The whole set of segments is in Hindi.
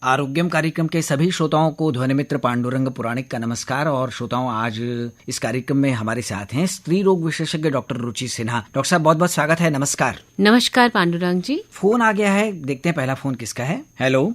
आरोग्यम कार्यक्रम के सभी श्रोताओं को ध्वनि मित्र पांडुरंग पुराणिक का नमस्कार। और श्रोताओं, आज इस कार्यक्रम में हमारे साथ हैं स्त्री रोग विशेषज्ञ डॉक्टर रुचि सिन्हा। डॉक्टर साहब, बहुत बहुत स्वागत है। नमस्कार। नमस्कार पांडुरंग जी। फोन आ गया है, देखते हैं पहला फोन किसका है। हेलो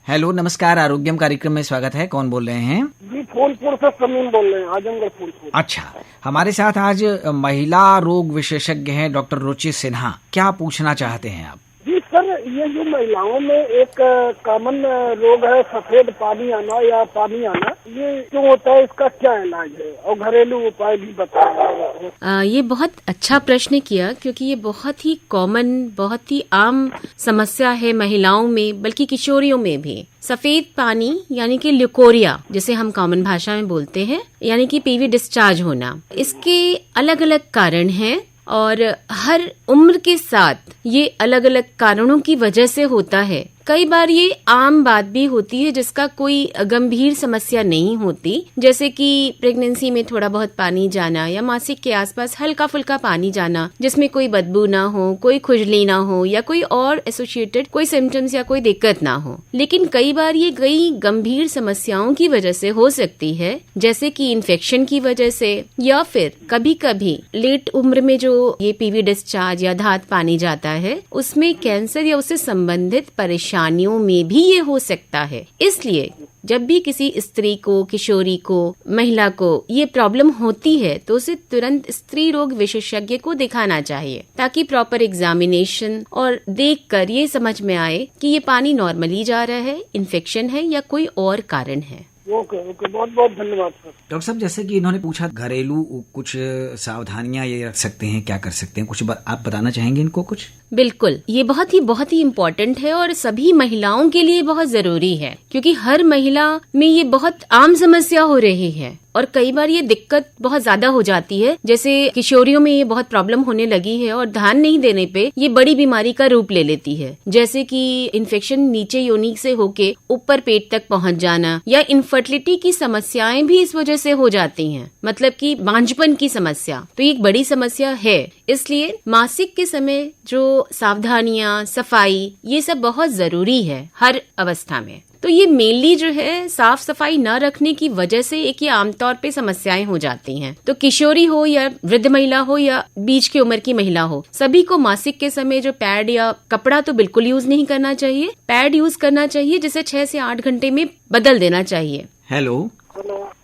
हेलो, नमस्कार। आरोग्यम कार्यक्रम में स्वागत है। कौन बोल रहे हैं? जी, फूलपुर से समीम बोल रहे हैं, आजमगढ़ फूलपुर। अच्छा, हमारे साथ आज महिला रोग विशेषज्ञ हैं डॉक्टर रुचि सिन्हा। क्या पूछना चाहते हैं आप? जी सर, ये जो महिलाओं में एक कॉमन रोग है सफेद पानी आना या पानी आना, ये क्यों होता है, इसका क्या इलाज है और घरेलू उपाय भी बताएं। ये बहुत अच्छा प्रश्न किया, क्योंकि ये बहुत ही कॉमन, बहुत ही आम समस्या है महिलाओं में, बल्कि किशोरियों में भी। सफेद पानी यानी कि ल्यूकोरिया, जिसे हम कॉमन भाषा में बोलते हैं, यानी कि पीवी डिस्चार्ज होना, इसके अलग अलग कारण हैं और हर उम्र के साथ ये अलग अलग कारणों की वजह से होता है। कई बार ये आम बात भी होती है जिसका कोई गंभीर समस्या नहीं होती, जैसे कि प्रेगनेंसी में थोड़ा बहुत पानी जाना या मासिक के आसपास हल्का फुल्का पानी जाना, जिसमें कोई बदबू ना हो, कोई खुजली ना हो या कोई और एसोसिएटेड कोई सिम्टम्स या कोई दिक्कत ना हो। लेकिन कई बार ये कई गंभीर समस्याओं की वजह से हो सकती है, जैसे कि इन्फेक्शन की वजह से, या फिर कभी कभी लेट उम्र में जो ये पीवी डिस्चार्ज या धात पानी जाता है, उसमें कैंसर या उससे संबंधित परेशानियों में भी ये हो सकता है। इसलिए जब भी किसी स्त्री को, किशोरी को, महिला को ये प्रॉब्लम होती है तो उसे तुरंत स्त्री रोग विशेषज्ञ को दिखाना चाहिए, ताकि प्रॉपर एग्जामिनेशन और देखकर ये समझ में आए कि ये पानी नॉर्मली जा रहा है, इन्फेक्शन है या कोई और कारण है। ओके, बहुत बहुत धन्यवाद सर। डॉक्टर साहब, जैसे कि इन्होंने पूछा घरेलू कुछ सावधानियां ये रख सकते हैं, क्या कर सकते हैं, कुछ आप बताना चाहेंगे इनको कुछ? बिल्कुल, ये बहुत ही इम्पोर्टेंट है और सभी महिलाओं के लिए बहुत जरूरी है, क्योंकि हर महिला में ये बहुत आम समस्या हो रही है और कई बार ये दिक्कत बहुत ज्यादा हो जाती है। जैसे किशोरियों में ये बहुत प्रॉब्लम होने लगी है और ध्यान नहीं देने पे ये बड़ी बीमारी का रूप ले लेती है, जैसे कि इन्फेक्शन नीचे योनि से होके ऊपर पेट तक पहुंच जाना, या इनफर्टिलिटी की समस्याएं भी इस वजह से हो जाती हैं, मतलब कि बांझपन की समस्या। तो ये एक बड़ी समस्या है। इसलिए मासिक के समय जो सावधानियां, सफाई, ये सब बहुत जरूरी है हर अवस्था में। तो ये मेनली जो है साफ सफाई न रखने की वजह से एक ये आमतौर पे समस्याएं हो जाती हैं। तो किशोरी हो या वृद्ध महिला हो या बीच की उम्र की महिला हो, सभी को मासिक के समय जो पैड या कपड़ा तो बिल्कुल यूज नहीं करना चाहिए। पैड यूज करना चाहिए, जिसे 6 से 8 घंटे में बदल देना चाहिए। हेलो,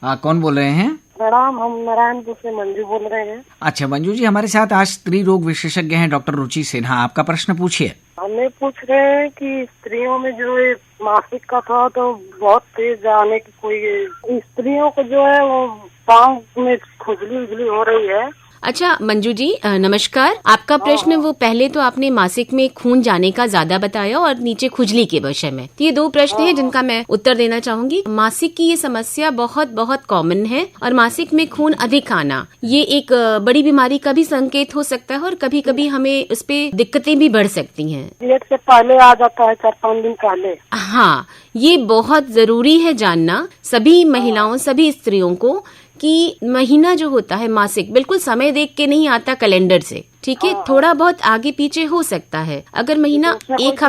कौन बोल रहे हैं? प्रणाम, हम नारायणपुर से मंजू बोल रहे हैं। अच्छा मंजू जी, हमारे साथ आज स्त्री रोग विशेषज्ञ हैं डॉक्टर रुचि सिन्हा। आपका प्रश्न पूछिए। हमें पूछ रहे हैं कि स्त्रियों में जो है मासिक का था तो बहुत तेज आने की, कोई स्त्रियों को जो है वो पाँव में खुजली उजली हो रही है। अच्छा मंजू जी, नमस्कार। आपका प्रश्न वो पहले तो आपने मासिक में खून जाने का ज्यादा बताया और नीचे खुजली के विषय में, तो ये 2 प्रश्न हैं जिनका मैं उत्तर देना चाहूंगी। मासिक की ये समस्या बहुत कॉमन है और मासिक में खून अधिक आना ये एक बड़ी बीमारी का भी संकेत हो सकता है और कभी कभी हमें उस पे दिक्कतें भी बढ़ सकती हैं। पीरियड से पहले आ जाता है, 4-5 दिन पहले। हाँ, ये बहुत जरूरी है जानना सभी महिलाओं, सभी स्त्रियों को, कि महीना जो होता है मासिक बिल्कुल समय देख के नहीं आता कैलेंडर से, ठीक है? थोड़ा बहुत आगे पीछे हो सकता है। अगर महीना एक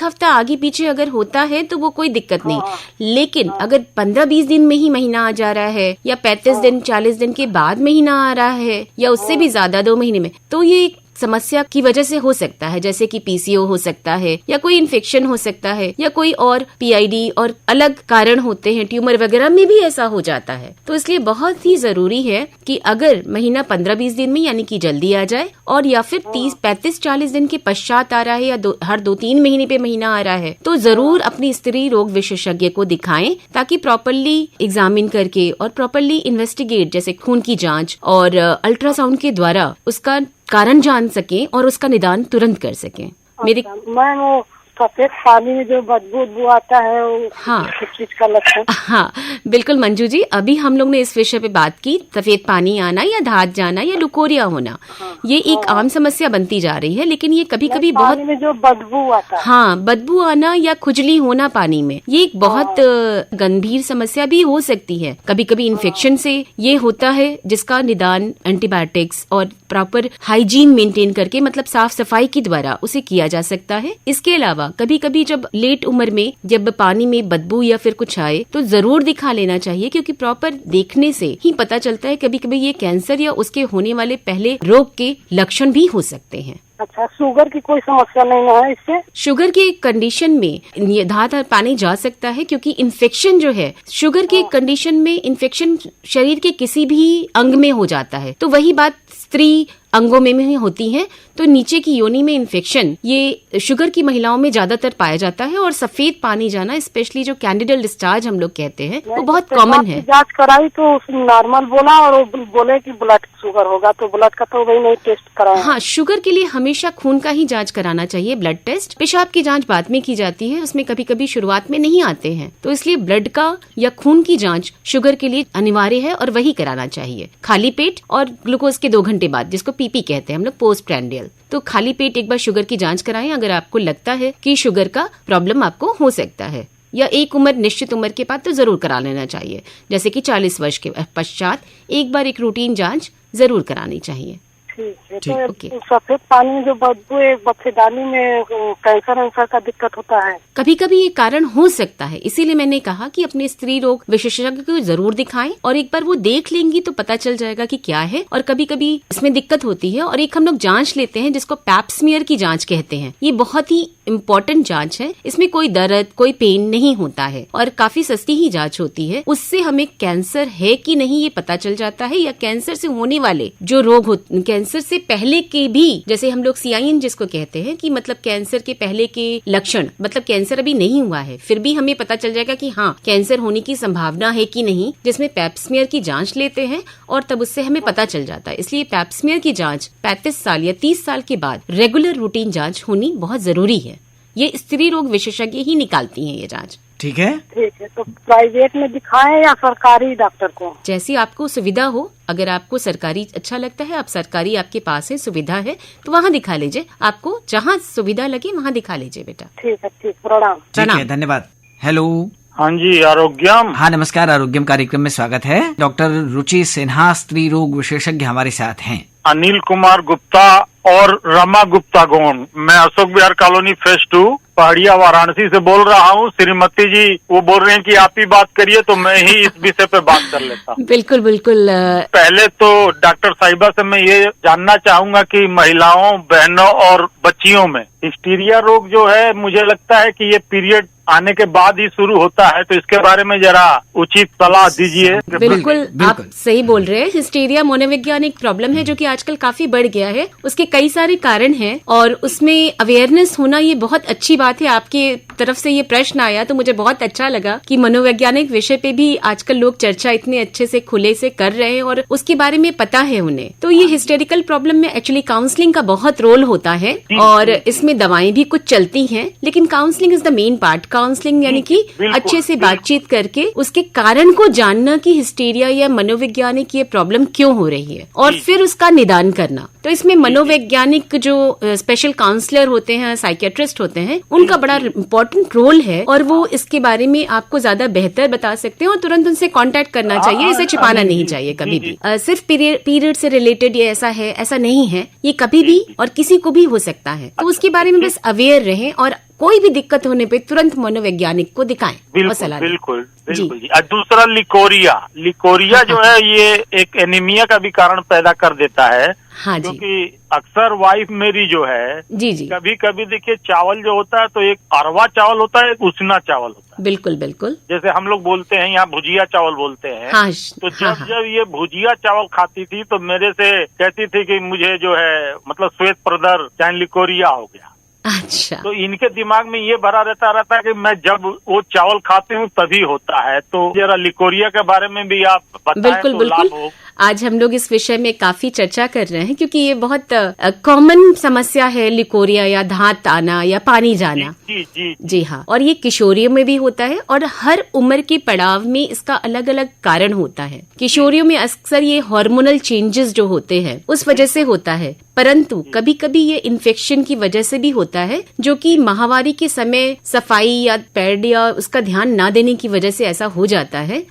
हफ्ता आगे पीछे अगर होता है तो वो कोई दिक्कत नहीं, लेकिन अगर 15-20 दिन में ही महीना आ जा रहा है या 35 दिन 40 दिन के बाद महीना आ रहा है या उससे भी ज्यादा 2 महीने में, तो ये समस्या की वजह से हो सकता है, जैसे कि पीसीओ हो सकता है या कोई इन्फेक्शन हो सकता है या कोई और पीआईडी और अलग कारण होते हैं, ट्यूमर वगैरह में भी ऐसा हो जाता है। तो इसलिए बहुत ही जरूरी है कि अगर महीना 15-20 दिन में यानी कि जल्दी आ जाए, और या फिर 30-35-40 दिन के पश्चात आ रहा है या हर 2-3 महीने पे महीना आ रहा है, तो जरूर अपनी स्त्री रोग विशेषज्ञ को दिखाएं, ताकि प्रॉपरली एग्जामिन करके और प्रॉपरली इन्वेस्टिगेट, जैसे खून की जांच और अल्ट्रासाउंड के द्वारा उसका कारण जान सकें और उसका निदान तुरंत कर सकें। मैम, वो सफेद पानी में जो बदबू आता है वो किस चीज का लक्षण? हाँ बिल्कुल मंजू जी, अभी हम लोग ने इस विषय पे बात की, सफेद पानी आना या धात जाना या लुकोरिया होना, ये एक आम समस्या बनती जा रही है। लेकिन ये कभी कभी बहुत में जो बदबू आता है, हाँ, बदबू आना या खुजली होना पानी में, ये एक बहुत गंभीर समस्या भी हो सकती है। कभी कभी इन्फेक्शन से ये होता है, जिसका निदान एंटीबायोटिक्स और प्रॉपर हाइजीन मेंटेन करके, मतलब साफ सफाई के द्वारा उसे किया जा सकता है। इसके अलावा अलावा कभी कभी जब लेट उम्र में जब पानी में बदबू या फिर कुछ आए तो जरूर दिखा लेना चाहिए, क्योंकि प्रॉपर देखने से ही पता चलता है कभी कभी ये कैंसर या उसके होने वाले पहले रोग के लक्षण भी हो सकते हैं। अच्छा, शुगर की कोई समस्या नहीं है इससे? शुगर के कंडीशन में ये धार पानी जा सकता है, क्योंकि इन्फेक्शन जो है शुगर के कंडीशन में, इन्फेक्शन शरीर के किसी भी अंग में हो जाता है। तो वही बात स्त्री अंगों में भी होती है। तो नीचे की योनि में इन्फेक्शन ये शुगर की महिलाओं में ज्यादातर पाया जाता है, और सफेद पानी जाना, स्पेशली जो कैंडिडल डिस्चार्ज हम लोग कहते हैं, वो बहुत कॉमन है। जांच कराई तो नॉर्मल बोला, और वो बोले कि ब्लड शुगर होगा, तो ब्लड का तो वही नहीं टेस्ट कराया। हाँ, शुगर के लिए हमेशा खून का ही जांच कराना चाहिए, ब्लड टेस्ट। पेशाब की जांच बाद में की जाती है, उसमें कभी कभी शुरुआत में नहीं आते हैं, तो इसलिए ब्लड का या खून की जांच शुगर के लिए अनिवार्य है और वही कराना चाहिए खाली पेट, और ग्लूकोज के 2 घंटे बाद, जिसको पीपी कहते हैं हम लोग, पोस्ट प्रैंडियल। तो खाली पेट एक बार शुगर की जांच कराएं अगर आपको लगता है कि शुगर का प्रॉब्लम आपको हो सकता है, या एक उम्र, निश्चित उम्र के बाद तो जरूर करा लेना चाहिए, जैसे कि 40 वर्ष के पश्चात एक बार एक रूटीन जांच जरूर करानी चाहिए। ठीक है। ठीक, तो सफेद पानी में जो बदबू है, बच्चेदानी में कैंसर का दिक्कत होता है? कभी कभी ये कारण हो सकता है, इसीलिए मैंने कहा कि अपने स्त्री रोग विशेषज्ञ को जरूर दिखाएं, और एक बार वो देख लेंगी तो पता चल जाएगा कि क्या है। और कभी कभी इसमें दिक्कत होती है, और एक हम लोग जांच लेते हैं जिसको पैप स्मीयर की जांच कहते हैं। ये बहुत ही इम्पोर्टेंट जांच है, इसमें कोई दर्द, कोई पेन नहीं होता है, और काफी सस्ती ही जांच होती है। उससे हमें कैंसर है कि नहीं ये पता चल जाता है, या कैंसर से होने वाले जो रोग कैंसर से पहले के भी, जैसे हम लोग CIN जिसको कहते हैं, कि मतलब कैंसर के पहले के लक्षण, मतलब कैंसर अभी नहीं हुआ है फिर भी हमें पता चल जाएगा कि हाँ कैंसर होने की संभावना है कि नहीं, जिसमें पैप स्मीयर की जांच लेते हैं, और तब उससे हमें पता चल जाता है। इसलिए पैप स्मीयर की जांच 35 साल या 30 साल के बाद रेगुलर रूटीन जांच होनी बहुत जरूरी है। ये स्त्री रोग विशेषज्ञ ही निकालती हैं ये जांच। ठीक है। तो प्राइवेट में दिखाएं या सरकारी डॉक्टर को? जैसी आपको सुविधा हो। अगर आपको सरकारी अच्छा लगता है, आप सरकारी आपके पास है, सुविधा है, तो वहाँ दिखा लीजिए। आपको जहाँ सुविधा लगे वहाँ दिखा लीजिए बेटा। ठीक है, ठीक, प्रणाम। ठीक है, धन्यवाद। हेलो। हाँ जी, आरोग्यम। हाँ, नमस्कार, आरोग्यम कार्यक्रम में स्वागत है। डॉक्टर रुचि सिन्हा, स्त्री रोग विशेषज्ञ हमारे साथ हैं। अनिल कुमार गुप्ता और रमा गुप्ता गौन, मैं अशोक विहार कॉलोनी फेज 2 पहाड़िया वाराणसी से बोल रहा हूँ। श्रीमती जी वो बोल रहे हैं कि आप ही बात करिए, तो मैं ही इस विषय पे बात कर लेता हूँ। बिल्कुल बिल्कुल। पहले तो डॉक्टर साहिबा से मैं ये जानना चाहूंगा कि महिलाओं, बहनों और बच्चियों में हिस्टीरिया रोग जो है, मुझे लगता है कि ये पीरियड आने के बाद ही शुरू होता है, तो इसके बारे में जरा उचित सलाह दीजिए। बिल्कुल, आप सही बोल रहे हैं। हिस्टीरिया मनोवैज्ञानिक प्रॉब्लम है जो कि आजकल काफी बढ़ गया है। उसके कई सारे कारण हैं, और उसमें अवेयरनेस होना ये बहुत अच्छी बात है। आपके तरफ से ये प्रश्न आया तो मुझे बहुत अच्छा लगा कि मनोवैज्ञानिक विषय पे भी आजकल लोग चर्चा इतने अच्छे से खुले से कर रहे हैं, और उसके बारे में पता है उन्हें। तो ये हिस्टेरिकल प्रॉब्लम में एक्चुअली काउंसलिंग का बहुत रोल होता है, और इसमें दवाएं भी कुछ चलती हैं, लेकिन counselling is the main part. Counselling यानी कि अच्छे से बातचीत करके उसके कारण को जानना कि हिस्टीरिया या मनोवैज्ञानिक ये प्रॉब्लम क्यों हो रही है, और फिर उसका निदान करना। तो इसमें मनोवैज्ञानिक जो स्पेशल काउंसलर होते हैं, साइकियाट्रिस्ट होते हैं, उनका बड़ा इम्पोर्टेंट रोल है, और वो इसके बारे में आपको ज्यादा बेहतर बता सकते हैं, और तुरंत उनसे कांटेक्ट करना चाहिए। इसे छिपाना नहीं चाहिए कभी भी। सिर्फ पीरियड से रिलेटेड ये ऐसा है, ऐसा नहीं है। ये कभी भी और किसी को भी हो सकता है, तो उसके बारे में बस अवेयर रहें, और कोई भी दिक्कत होने पे तुरंत मनोवैज्ञानिक को दिखाएं और सलाह दें। बिल्कुल बिल्कुल जी। दूसरा लिकोरिया जो है, ये एक एनीमिया का भी कारण पैदा कर देता है। हाँ जी। क्योंकि अक्सर वाइफ मेरी जो है, जी, कभी कभी देखिए चावल जो होता है, तो एक अरवा चावल होता है, एक उसना चावल होता है। बिल्कुल बिल्कुल। जैसे हम लोग बोलते हैं यहाँ भुजिया चावल बोलते हैं। हाँ, तो जब ये भुजिया चावल खाती थी तो मेरे से कहती थी कि मुझे जो है मतलब श्वेत प्रदर चाहे लिकोरिया हो गया। अच्छा। तो इनके दिमाग में ये भरा रहता है कि मैं जब वो चावल खाती हूँ तभी होता है। तो जरा लिकोरिया के बारे में भी आप बताएं। बिल्कुल तो बिल्कुल। लाभ हो। आज हम लोग इस विषय में काफी चर्चा कर रहे हैं, क्योंकि ये बहुत कॉमन समस्या है, लिकोरिया या दांत आना या पानी जाना। जी हाँ। और ये किशोरियों में भी होता है, और हर उम्र के पड़ाव में इसका अलग अलग कारण होता है। किशोरियों में अक्सर ये हार्मोनल चेंजेस जो होते हैं उस वजह से होता है, परंतु कभी कभी ये इन्फेक्शन की वजह से भी होता है, जो कि माहवारी के समय सफाई या पैड या उसका ध्यान ना देने की वजह से ऐसा हो जाता है।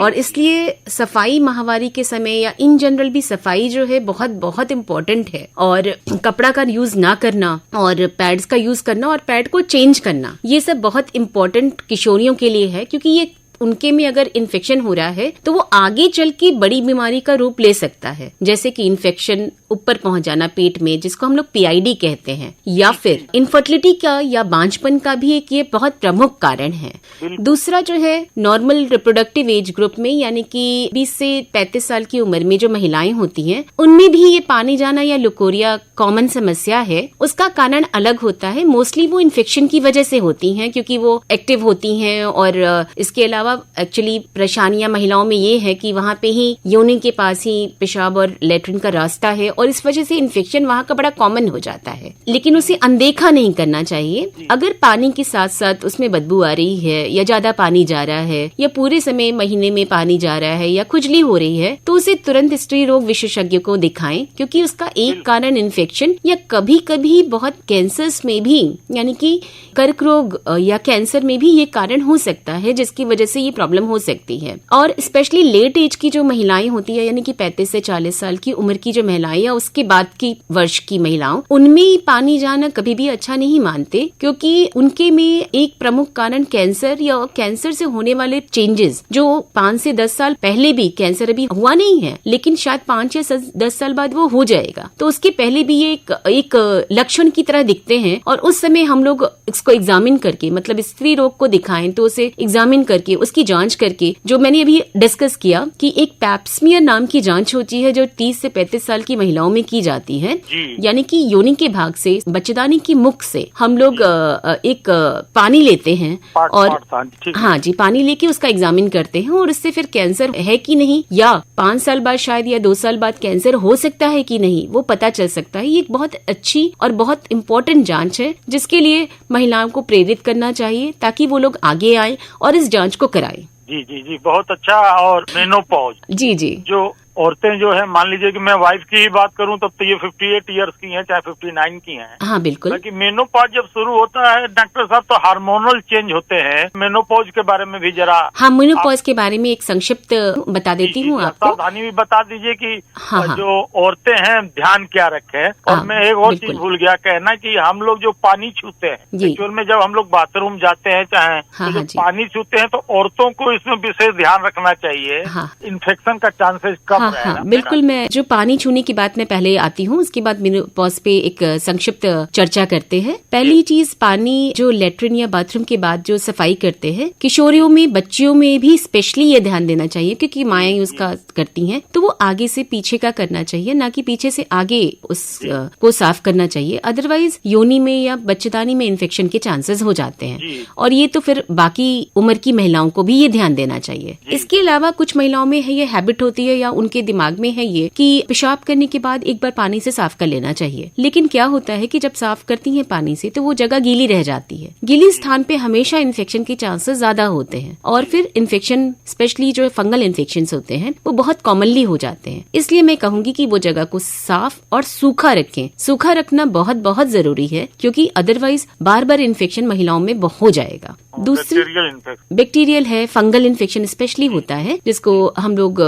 और इसलिए सफाई माहवारी के समय में या इन जनरल भी सफाई जो है बहुत बहुत इम्पोर्टेंट है। और कपड़ा का यूज ना करना और पैड्स का यूज करना और पैड को चेंज करना, ये सब बहुत इम्पोर्टेंट किशोरियों के लिए है, क्योंकि ये उनके में अगर इन्फेक्शन हो रहा है तो वो आगे चल के बड़ी बीमारी का रूप ले सकता है, जैसे कि इन्फेक्शन ऊपर पहुंच जाना पेट में, जिसको हम लोग PID कहते हैं, या फिर इनफर्टिलिटी का या बांझपन का भी एक ये बहुत प्रमुख कारण है। दूसरा जो है नॉर्मल रिप्रोडक्टिव एज ग्रुप में, यानी कि 20 से 35 साल की उम्र में जो महिलाएं होती हैं, उनमें भी ये पानी जाना या लुकोरिया कॉमन समस्या है। उसका कारण अलग होता है, मोस्टली वो इन्फेक्शन की वजह से होती हैं, क्योंकि वो एक्टिव होती हैं। और इसके अलावा एक्चुअली परेशानियां महिलाओं में ये है कि वहाँ पे ही योनि के पास ही पेशाब और लेटरिन का रास्ता है, और इस वजह से इन्फेक्शन वहाँ का बड़ा कॉमन हो जाता है। लेकिन उसे अनदेखा नहीं करना चाहिए। अगर पानी के साथ साथ उसमें बदबू आ रही है, या ज्यादा पानी जा रहा है, या पूरे समय महीने में पानी जा रहा है, या खुजली हो रही है, तो उसे तुरंत स्त्री रोग विशेषज्ञ को दिखाएं, क्योंकि उसका एक कारण इन्फेक्शन या कभी कभी बहुत कैंसर्स में भी, यानी कि कर्क रोग या कैंसर में भी ये कारण हो सकता है, जिसकी वजह से ये प्रॉब्लम हो सकती है। और स्पेशली लेट एज की जो महिलाएं होती है, यानी कि 35 से 40 साल की उम्र की जो महिलाएं या उसके बाद की वर्ष की महिलाओं, उनमें पानी जाना कभी भी अच्छा नहीं मानते, क्योंकि उनके में एक प्रमुख कारण कैंसर या कैंसर से होने वाले चेंजेस, जो 5 से 10 साल पहले भी कैंसर अभी हुआ नहीं है, लेकिन शायद 5 या 10 साल बाद वो हो जाएगा, तो उसके पहले भी ये एक लक्षण की तरह दिखते हैं। और उस समय हम लोग इसको एग्जामिन करके, मतलब स्त्री रोग को दिखाएं तो उसे एग्जामिन करके, उसकी जांच करके, जो मैंने अभी डिस्कस किया कि एक पैप्समियर नाम की जांच होती है जो 30 से 35 साल की महिलाओं में की जाती है, यानी कि योनि के भाग से, बच्चेदानी की मुख से हम लोग एक पानी लेते हैं और हाँ जी, पानी लेके उसका एग्जामिन करते हैं, और उससे फिर कैंसर है कि नहीं, या 5 साल बाद शायद या 2 साल बाद कैंसर हो सकता है कि नहीं, वो पता चल सकता है। ये एक बहुत अच्छी और बहुत इम्पोर्टेंट जांच है, जिसके लिए महिलाओं को प्रेरित करना चाहिए, ताकि वो लोग आगे आए और इस जांच को कराएं। जी जी जी, बहुत अच्छा। और मेनोपॉज, जी जी, जो औरतें जो है, मान लीजिए कि मैं वाइफ की ही बात करूं तब तो ये 58 इयर्स की हैं, चाहे 59 की हैं। हाँ बिल्कुल। बाकी मेनोपॉज जब शुरू होता है डॉक्टर साहब, तो हार्मोनल चेंज होते हैं। मेनोपॉज के बारे में भी जरा। हाँ, मेनोपॉज के बारे में एक संक्षिप्त बता देती हूँ आपको। सावधानी भी बता दीजिए कि हाँ। जो औरतें हैं ध्यान क्या रखें। और मैं एक और चीज भूल गया कहना कि हम लोग जो पानी छूते हैं, एक्चुअल में जब हम लोग बाथरूम जाते हैं चाहे तो पानी छूते हैं, तो औरतों को इसमें विशेष ध्यान रखना चाहिए। इन्फेक्शन का चांसेस कम हाँ, बिल्कुल। मैं जो पानी छूने की बात मैं पहले आती हूँ, उसके बाद मेनोपॉज पे एक संक्षिप्त चर्चा करते हैं। पहली चीज, पानी जो लेटरिन या बाथरूम के बाद जो सफाई करते हैं, किशोरियों में, बच्चियों में भी स्पेशली ये ध्यान देना चाहिए, क्योंकि माएं उसका करती हैं, तो वो आगे से पीछे का करना चाहिए, ना कि पीछे से आगे उसको साफ करना चाहिए। अदरवाइज योनि में या बच्चेदानी में इन्फेक्शन के चांसेस हो जाते हैं, और ये तो फिर बाकी उम्र की महिलाओं को भी ये ध्यान देना चाहिए। इसके अलावा कुछ महिलाओं में है ये हैबिट होती है, या उनके दिमाग में है ये कि पेशाब करने के बाद एक बार पानी से साफ कर लेना चाहिए। लेकिन क्या होता है कि जब साफ करती हैं पानी से, तो वो जगह गीली रह जाती है। गीली स्थान पे हमेशा इन्फेक्शन के चांसेस ज्यादा होते हैं, और फिर इन्फेक्शन, स्पेशली जो फंगल इन्फेक्शन होते हैं, वो बहुत कॉमनली हो जाते हैं। इसलिए मैं कहूंगी कि वो जगह को साफ और सूखा रखें। सूखा रखना बहुत बहुत जरूरी है, क्योंकि अदरवाइज बार बार इन्फेक्शन महिलाओं में हो जाएगा। दूसरी बैक्टीरियल है, फंगल इन्फेक्शन स्पेशली होता है, जिसको हम लोग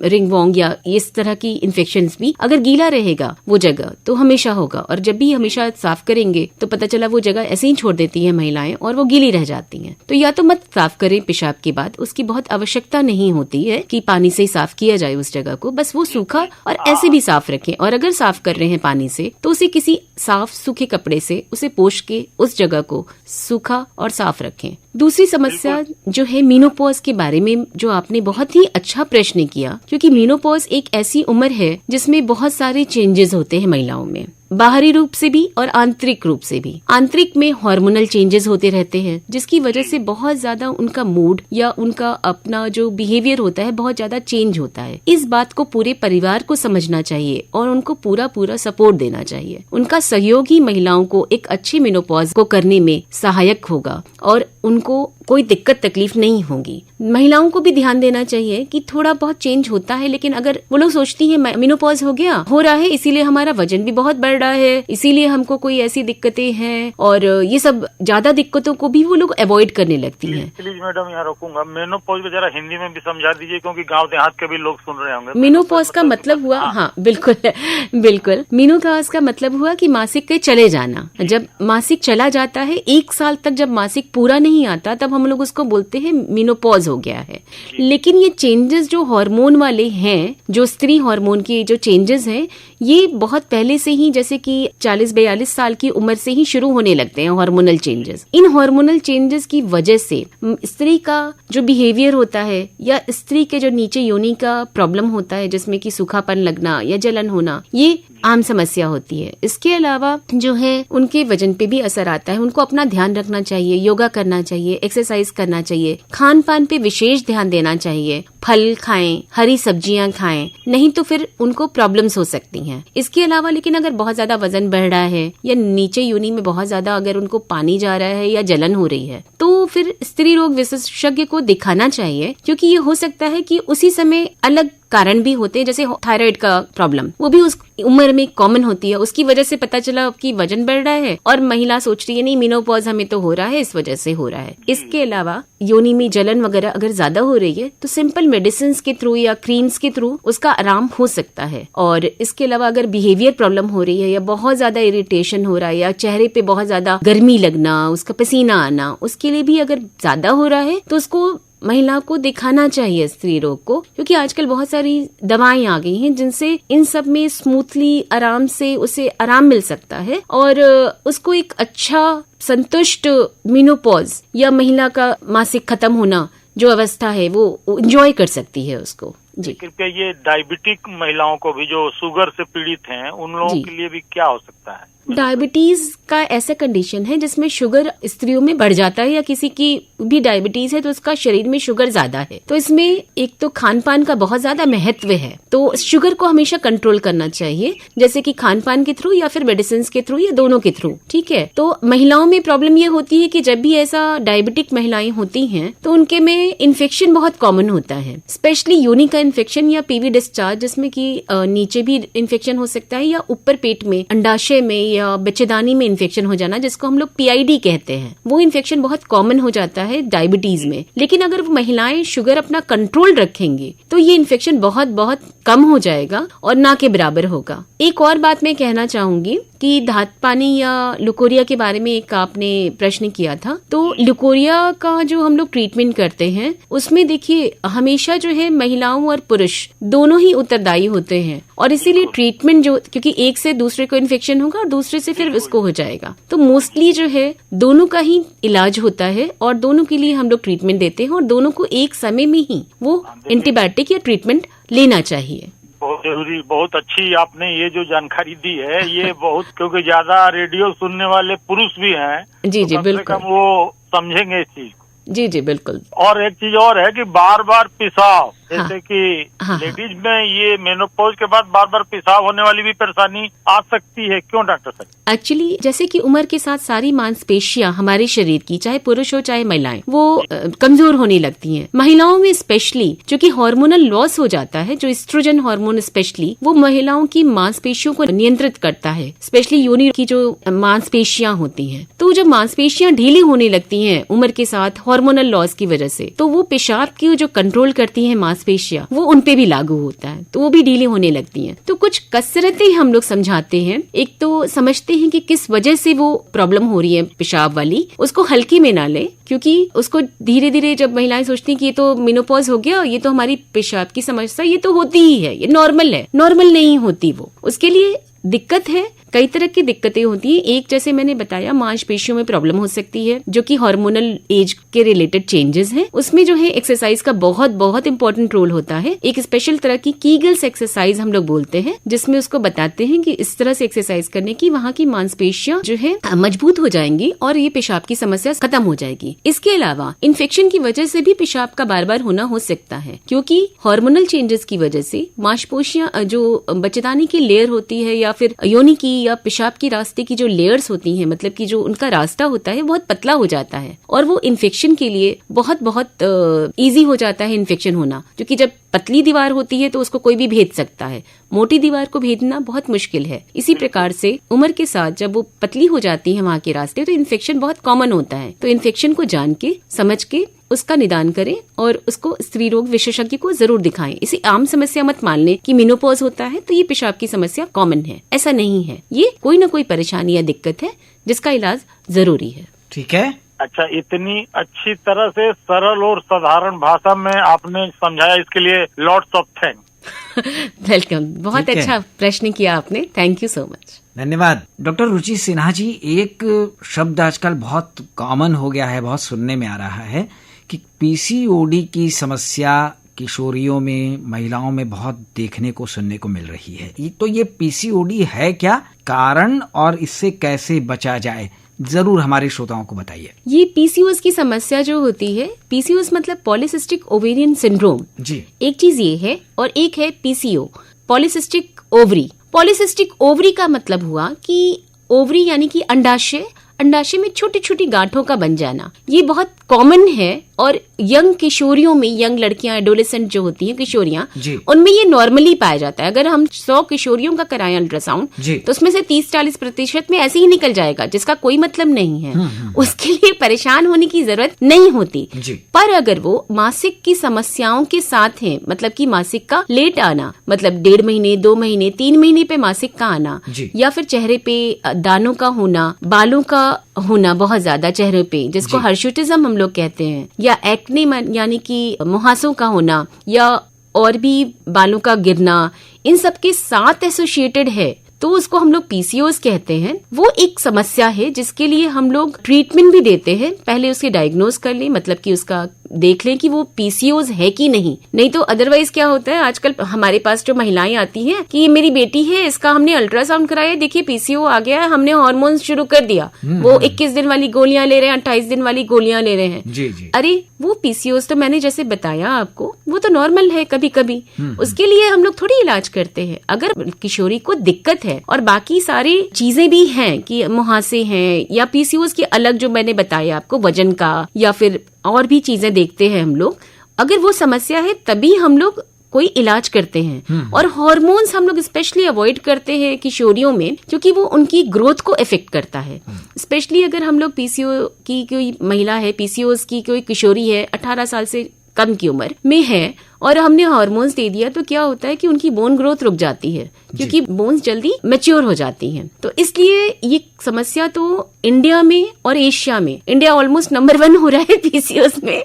रिंगवॉर्म या इस तरह की इन्फेक्शंस भी, अगर गीला रहेगा वो जगह तो हमेशा होगा। और जब भी हमेशा साफ करेंगे तो पता चला वो जगह ऐसे ही छोड़ देती है महिलाएं, और वो गीली रह जाती हैं। तो या तो मत साफ करें पेशाब के बाद, उसकी बहुत आवश्यकता नहीं होती है कि पानी से ही साफ किया जाए उस जगह को, बस वो सूखा और ऐसे भी साफ रखें। और अगर साफ कर रहे हैं पानी से, तो उसे किसी साफ सूखे कपड़े से उसे पोंछ के उस जगह को सूखा और साफ रखें। दूसरी समस्या जो है मेनोपॉज के बारे में, जो आपने बहुत ही अच्छा प्रश्न किया, क्योंकि मेनोपॉज एक ऐसी उम्र है जिसमें बहुत सारे चेंजेस होते हैं महिलाओं में, बाहरी रूप से भी और आंतरिक रूप से भी। आंतरिक में हार्मोनल चेंजेस होते रहते हैं, जिसकी वजह से बहुत ज्यादा उनका मूड या उनका अपना जो बिहेवियर होता है बहुत ज्यादा चेंज होता है। इस बात को पूरे परिवार को समझना चाहिए और उनको पूरा पूरा सपोर्ट देना चाहिए। उनका सहयोग ही महिलाओं को एक अच्छी मेनोपॉज को करने में सहायक होगा, और उनको कोई दिक्कत तकलीफ नहीं होगी। महिलाओं को भी ध्यान देना चाहिए कि थोड़ा बहुत चेंज होता है, लेकिन अगर वो लोग सोचती है मेनोपॉज हो रहा है इसीलिए हमारा वजन भी बहुत बढ़ रहा है, इसीलिए हमको कोई ऐसी दिक्कतें हैं, और ये सब ज्यादा दिक्कतों को भी वो लोग अवॉइड करने लगती हैं। प्लीज मैडम यहाँ रोकूंगा, मेनोपॉज को जरा हिंदी में भी समझा दीजिए, क्योंकि गांव देहात के भी लोग सुन रहे होंगे। मेनोपॉज का मतलब हुआ, हाँ बिल्कुल मेनोपॉज का मतलब हुआ कि मासिक के चले जाना। जब मासिक चला जाता है 1 साल तक, जब मासिक पूरा नहीं आता, तब हम लोग उसको बोलते हैं मेनोपॉज हो गया है। लेकिन ये चेंजेस जो हार्मोन वाले हैं, जो स्त्री हार्मोन की जो चेंजेस हैं, ये बहुत पहले से ही, जैसे कि 40-42 साल की उम्र से ही शुरू होने लगते हैं हार्मोनल चेंजेस। इन हार्मोनल चेंजेस की वजह से स्त्री का जो बिहेवियर होता है, या स्त्री के जो नीचे योनि का प्रॉब्लम होता है, जिसमें कि सूखापन लगना या जलन होना, ये आम समस्या होती है। इसके अलावा जो है उनके वजन पे भी असर आता है। उनको अपना ध्यान रखना चाहिए, योगा करना चाहिए, एक्सरसाइज करना चाहिए, खान पान पे विशेष ध्यान देना चाहिए, फल खाएं, हरी सब्जियां खाएं, नहीं तो फिर उनको प्रॉब्लम्स हो सकती हैं। इसके अलावा लेकिन अगर बहुत ज्यादा वजन बढ़ रहा है, या नीचे योनि में बहुत ज्यादा अगर उनको पानी जा रहा है या जलन हो रही है, तो फिर स्त्री रोग विशेषज्ञ को दिखाना चाहिए, क्योंकि ये हो सकता है कि उसी समय अलग कारण भी होते हैं, जैसे थायराइड का प्रॉब्लम, वो भी उस उम्र में कॉमन होती है। उसकी वजह से पता चला कि वजन बढ़ रहा है, और महिला सोच रही है नहीं मेनोपॉज हमें तो हो रहा है, इस वजह से हो रहा है। इसके अलावा योनि में जलन वगैरह अगर ज्यादा हो रही है, तो सिंपल मेडिसिन के थ्रू या क्रीम्स के थ्रू उसका आराम हो सकता है। और इसके अलावा अगर बिहेवियर प्रॉब्लम हो रही है, या बहुत ज्यादा इरिटेशन हो रहा है, या चेहरे पे बहुत ज्यादा गर्मी लगना, उसका पसीना आना, उसके लिए भी अगर ज्यादा हो रहा है, तो उसको महिला को दिखाना चाहिए स्त्री रोग को, क्योंकि आजकल बहुत सारी दवाएं आ गई हैं जिनसे इन सब में स्मूथली आराम से उसे आराम मिल सकता है, और उसको एक अच्छा संतुष्ट मेनोपॉज या महिला का मासिक खत्म होना जो अवस्था है वो एंजॉय कर सकती है उसको। जी, कृपया ये डायबिटिक महिलाओं को भी जो शुगर से पीड़ित हैं, उन लोगों के लिए भी क्या हो सकता है? डायबिटीज का ऐसा कंडीशन है जिसमें शुगर स्त्रियों में बढ़ जाता है, या किसी की भी डायबिटीज है तो उसका शरीर में शुगर ज्यादा है, तो इसमें एक तो खान पान का बहुत ज्यादा महत्व है। तो शुगर को हमेशा कंट्रोल करना चाहिए, जैसे कि खान पान के थ्रू या फिर मेडिसिन के थ्रू, या दोनों के थ्रू। ठीक है, तो महिलाओं में प्रॉब्लम ये होती है कि जब भी ऐसा डायबिटिक महिलाएं होती हैं, तो उनके में इन्फेक्शन बहुत कॉमन होता है, स्पेशली योनि का इन्फेक्शन या पीवी डिस्चार्ज, जिसमें कि नीचे भी इन्फेक्शन हो सकता है, या ऊपर पेट में अंडाशय में या बच्चेदानी में इन्फेक्शन हो जाना, जिसको हम लोग PID कहते हैं। वो इन्फेक्शन बहुत कॉमन हो जाता है डायबिटीज में। लेकिन अगर वो महिलाएं शुगर अपना कंट्रोल रखेंगी, तो ये इन्फेक्शन बहुत बहुत कम हो जाएगा और ना के बराबर होगा। एक और बात मैं कहना चाहूंगी कि धात पानी या लुकोरिया के बारे में एक आपने प्रश्न किया था। तो लुकोरिया का जो हम लोग ट्रीटमेंट करते हैं, उसमें देखिए हमेशा जो है महिलाओं और पुरुष दोनों ही उत्तरदायी होते हैं, और इसीलिए ट्रीटमेंट जो, क्योंकि एक से दूसरे को इन्फेक्शन होगा और दूसरे से फिर उसको हो जाएगा, तो मोस्टली जो है दोनों का ही इलाज होता है, और दोनों के लिए हम लोग ट्रीटमेंट देते हैं, और दोनों को एक समय में ही वो एंटीबायोटिक या ट्रीटमेंट लेना चाहिए। बहुत जरूरी, बहुत अच्छी आपने ये जो जानकारी दी है, ये बहुत, क्योंकि ज्यादा रेडियो सुनने वाले पुरुष भी हैं। जी तो जी बिल्कुल, वो समझेंगे इस चीज को। जी जी बिल्कुल। और एक चीज और है कि बार बार पेशाब, जैसे कि हाँ, लेडीज में ये मेनोपॉज के बाद बार बार पेशाब होने वाली भी परेशानी आ सकती है, क्यों डॉक्टर साहब? एक्चुअली जैसे कि उम्र के साथ सारी मांसपेशियां हमारे शरीर की, चाहे पुरुष हो चाहे महिलाएं, वो कमजोर होने लगती हैं। महिलाओं में स्पेशली क्योंकि हार्मोनल लॉस हो जाता है, जो एस्ट्रोजन हार्मोन स्पेशली वो महिलाओं की मांसपेशियों को नियंत्रित करता है, स्पेशली योनि की जो मांसपेशियां होती हैं। तो जब मांसपेशियां ढीली होने लगती हैं उम्र के साथ हार्मोनल लॉस की वजह से, तो वो पेशाब की जो कंट्रोल करती हैं मांसपेशियां, वो उनपे भी लागू होता है, तो वो भी ढीली होने लगती हैं। तो कुछ कसरतें हम लोग समझाते हैं। एक तो समझते हैं कि किस वजह से वो प्रॉब्लम हो रही है पेशाब वाली, उसको हल्की में ना ले, क्योंकि उसको धीरे धीरे जब महिलाएं सोचती हैं कि ये तो मेनोपॉज हो गया, ये तो हमारी पेशाब की समस्या, ये तो होती ही है, ये नॉर्मल है, नॉर्मल नहीं होती वो, उसके लिए दिक्कत है। कई तरह की दिक्कतें होती हैं। एक जैसे मैंने बताया मांसपेशियों में प्रॉब्लम हो सकती है, जो कि हार्मोनल एज के रिलेटेड चेंजेस हैं। उसमें जो है एक्सरसाइज का बहुत बहुत इंपॉर्टेंट रोल होता है। एक स्पेशल तरह की कीगल्स एक्सरसाइज हम लोग बोलते हैं, जिसमें उसको बताते हैं कि इस तरह से एक्सरसाइज करने की वहाँ की मांसपेशियां जो है मजबूत हो जाएंगी और ये पेशाब की समस्या खत्म हो जाएगी। इसके अलावा इन्फेक्शन की वजह से भी पेशाब का बार बार होना हो सकता है, क्योंकि हार्मोनल चेंजेस की वजह से मांसपेशियां जो बच्चेदानी की लेयर होती है या फिर योनि की या पेशाब की रास्ते की जो लेयर्स होती हैं, मतलब कि जो उनका रास्ता होता है बहुत पतला हो जाता है और वो इन्फेक्शन के लिए बहुत बहुत ईजी हो जाता है इन्फेक्शन होना, क्योंकि जब पतली दीवार होती है तो उसको कोई भी भेद सकता है, मोटी दीवार को भेदना बहुत मुश्किल है। इसी प्रकार से उम्र के साथ जब वो पतली हो जाती है वहाँ के रास्ते, तो इन्फेक्शन बहुत कॉमन होता है। तो इन्फेक्शन को जान के समझ के उसका निदान करें और उसको स्त्री रोग विशेषज्ञ को जरूर दिखाएं। इसे आम समस्या मत मान लें कि मेनोपॉज होता है तो ये पेशाब की समस्या कॉमन है, ऐसा नहीं है। ये कोई ना कोई परेशानी या दिक्कत है जिसका इलाज जरूरी है। ठीक है। अच्छा, इतनी अच्छी तरह से सरल और साधारण भाषा में आपने समझाया, इसके लिए लॉट्स ऑफ थैंक्स। वेलकम, बहुत अच्छा प्रश्न किया आपने, थैंक यू सो मच। धन्यवाद। डॉक्टर रुचि सिन्हा जी, एक शब्द आजकल बहुत कॉमन हो गया है, बहुत सुनने में आ रहा है कि पीसीओडी की समस्या किशोरियों में, महिलाओं में बहुत देखने को सुनने को मिल रही है। तो ये पीसीओडी है क्या, कारण और इससे कैसे बचा जाए, जरूर हमारे श्रोताओं को बताइए। ये पीसीओएस की समस्या जो होती है, पीसीओएस मतलब पॉलीसिस्टिक ओवेरियन सिंड्रोम जी, एक चीज ये है, और एक है PCO, polycystic ovary. Polycystic ovary का मतलब हुआ कि ओवरी यानी कि अंडाशय, अंडाशय में छोटी छोटी गांठों का बन जाना, ये बहुत कॉमन है। और यंग किशोरियों में, यंग लड़कियां, एडोलेसेंट जो होती हैं किशोरियां, उनमें ये नॉर्मली पाया जाता है। अगर हम 100 किशोरियों का कराएं अल्ट्रासाउंड तो उसमें से 30-40% में ऐसे ही निकल जाएगा, जिसका कोई मतलब नहीं है। उसके लिए परेशान होने की जरूरत नहीं होती। पर अगर वो मासिक की समस्याओं के साथ है, मतलब कि मासिक का लेट आना, मतलब 1.5 महीने, 2 महीने, 3 महीने पे मासिक का आना, या फिर चेहरे पे दानों का होना, बालों का होना बहुत ज्यादा चेहरे पे, जिसको हर्शुटिज्म हम लोग कहते हैं, या एक्ने यानी कि मुहासों का होना, या और भी बालों का गिरना, इन सब के साथ एसोसिएटेड है, तो उसको हम लोग पीसीओएस कहते हैं। वो एक समस्या है जिसके लिए हम लोग ट्रीटमेंट भी देते हैं। पहले उसके डायग्नोज कर लें, मतलब कि उसका देख लें कि वो पीसीओएस है कि नहीं तो अदरवाइज क्या होता है, आजकल हमारे पास जो महिलाएं आती हैं कि ये मेरी बेटी है, इसका हमने अल्ट्रासाउंड कराया, देखिए पीसीओ आ गया है, हमने हार्मोन शुरू कर दिया, वो 21 दिन वाली गोलियां ले रहे हैं, 28 दिन वाली गोलियां ले रहे हैं। जी। अरे वो पीसीओएस तो मैंने जैसे बताया आपको, वो तो नॉर्मल है कभी कभी, उसके लिए हम लोग थोड़ी इलाज करते हैं। अगर किशोरी को दिक्कत है और बाकी सारी चीजें भी हैं कि मुहासे हैं या पीसीओएस के अलग जो मैंने बताया आपको, वजन का या फिर और भी चीजें देखते हैं हम लोग, अगर वो समस्या है तभी हम लोग कोई इलाज करते हैं। और हार्मोन्स हम लोग स्पेशली अवॉइड करते हैं किशोरियों में, क्योंकि वो उनकी ग्रोथ को इफेक्ट करता है। स्पेशली अगर हम लोग पीसीओ की कोई महिला है, पीसीओएस की कोई किशोरी है, 18 साल से कम की उम्र में है, और हमने हार्मोन्स दे दिया, तो क्या होता है कि उनकी बोन ग्रोथ रुक जाती है, क्योंकि बोन्स जल्दी मैच्योर हो जाती हैं। तो इसलिए ये समस्या तो इंडिया में और एशिया में, इंडिया ऑलमोस्ट नंबर 1 हो रहा है पीसीओएस में,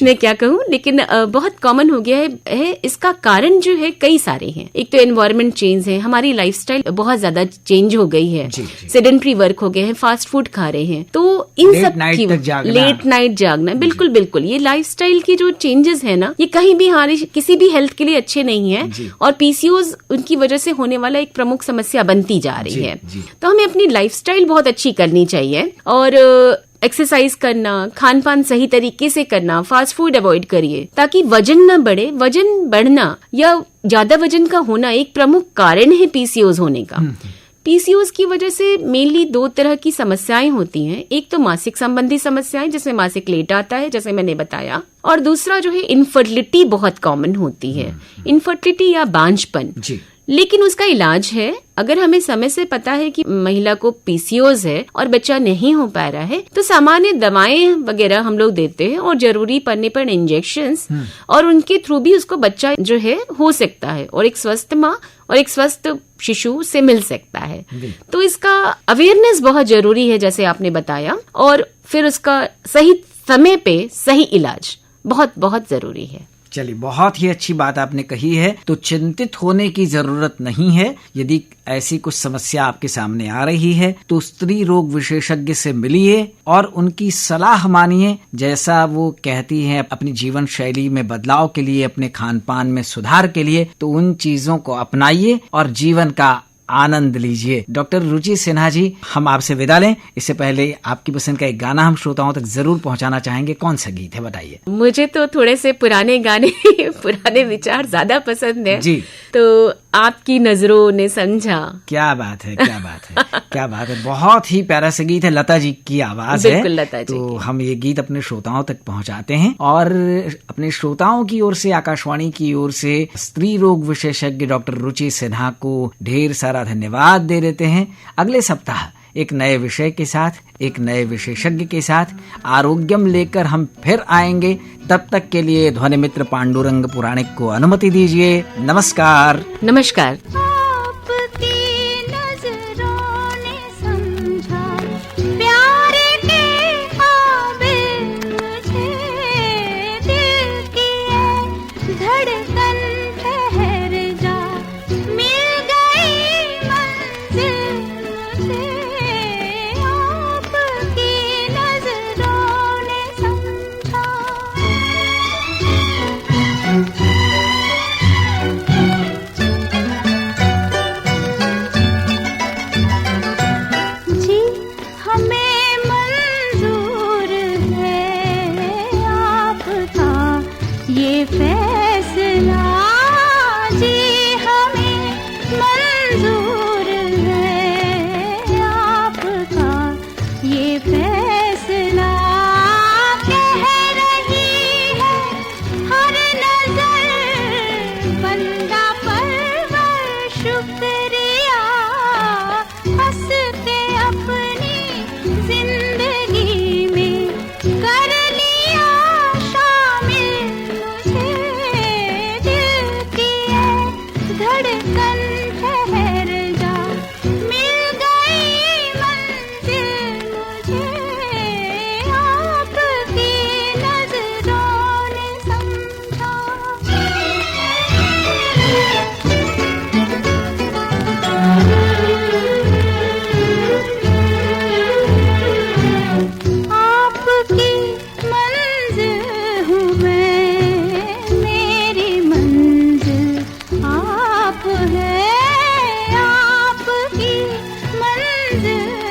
मैं क्या कहूँ, लेकिन बहुत कॉमन हो गया है। इसका कारण जो है कई सारे हैं। एक तो एनवायरमेंट चेंज है, हमारी लाइफस्टाइल बहुत ज्यादा चेंज हो गई है, सेडेंटरी वर्क हो गए हैं, फास्ट फूड खा रहे हैं, तो इन सब की लेट नाइट जागना, बिल्कुल बिल्कुल, ये लाइफस्टाइल की जो चेंजेस है ना, ये कहीं भी हमारे किसी भी हेल्थ के लिए अच्छे नहीं है, और पीसीओएस उनकी वजह से होने वाला एक प्रमुख समस्या बनती जा रही है। तो हमें अपनी लाइफस्टाइल बहुत अच्छी करनी चाहिए, और एक्सरसाइज करना, खान पान सही तरीके से करना, फास्ट फूड अवॉइड करिए, ताकि वजन न बढ़े। वजन बढ़ना या ज्यादा वजन का होना एक प्रमुख कारण है पीसीओएस होने का। पीसीओएस की वजह से मेनली 2 तरह की समस्याएं होती हैं। एक तो मासिक संबंधी समस्याएं, जिसमें मासिक लेट आता है, जैसे मैंने बताया, और दूसरा जो है इनफर्टिलिटी बहुत कॉमन होती है, इनफर्टिलिटी या बांझपन। लेकिन उसका इलाज है। अगर हमें समय से पता है कि महिला को पीसीओएस है और बच्चा नहीं हो पा रहा है, तो सामान्य दवाएं वगैरह हम लोग देते हैं, और जरूरी पड़ने पर इंजेक्शंस, और उनके थ्रू भी उसको बच्चा जो है हो सकता है, और एक स्वस्थ माँ और एक स्वस्थ शिशु से मिल सकता है। तो इसका अवेयरनेस बहुत जरूरी है, जैसे आपने बताया, और फिर उसका सही समय पे सही इलाज बहुत बहुत जरूरी है। चलिए, बहुत ही अच्छी बात आपने कही है। तो चिंतित होने की जरूरत नहीं है। यदि ऐसी कुछ समस्या आपके सामने आ रही है तो स्त्री रोग विशेषज्ञ से मिलिए और उनकी सलाह मानिए। जैसा वो कहती हैं अपनी जीवन शैली में बदलाव के लिए, अपने खान पान में सुधार के लिए, तो उन चीजों को अपनाइए और जीवन का आनंद लीजिए। डॉक्टर रुचि सिन्हा जी, हम आपसे विदा लें, इससे पहले आपकी पसंद का एक गाना हम श्रोताओं तक जरूर पहुंचाना चाहेंगे। कौन सा गीत है, बताइए। मुझे तो थोड़े से पुराने गाने पुराने विचार ज्यादा पसंद है जी। तो आपकी नजरों ने समझा। क्या बात है, क्या बात है, क्या बात है। बहुत ही प्यारा सा गीत है, लता जी की आवाज है। बिल्कुल लता जी तो हम ये गीत अपने श्रोताओं तक पहुंचाते हैं और अपने श्रोताओं की ओर से, आकाशवाणी की ओर से स्त्री रोग विशेषज्ञ डॉक्टर रुचि सिन्हा को ढेर सारा धन्यवाद दे देते हैं। अगले सप्ताह एक नए विषय के साथ, एक नए विशेषज्ञ के साथ आरोग्यम लेकर हम फिर आएंगे। तब तक के लिए ध्वनि मित्र पांडुरंग पुराणिक को अनुमति दीजिए। नमस्कार। नमस्कार। आपकी मंजिल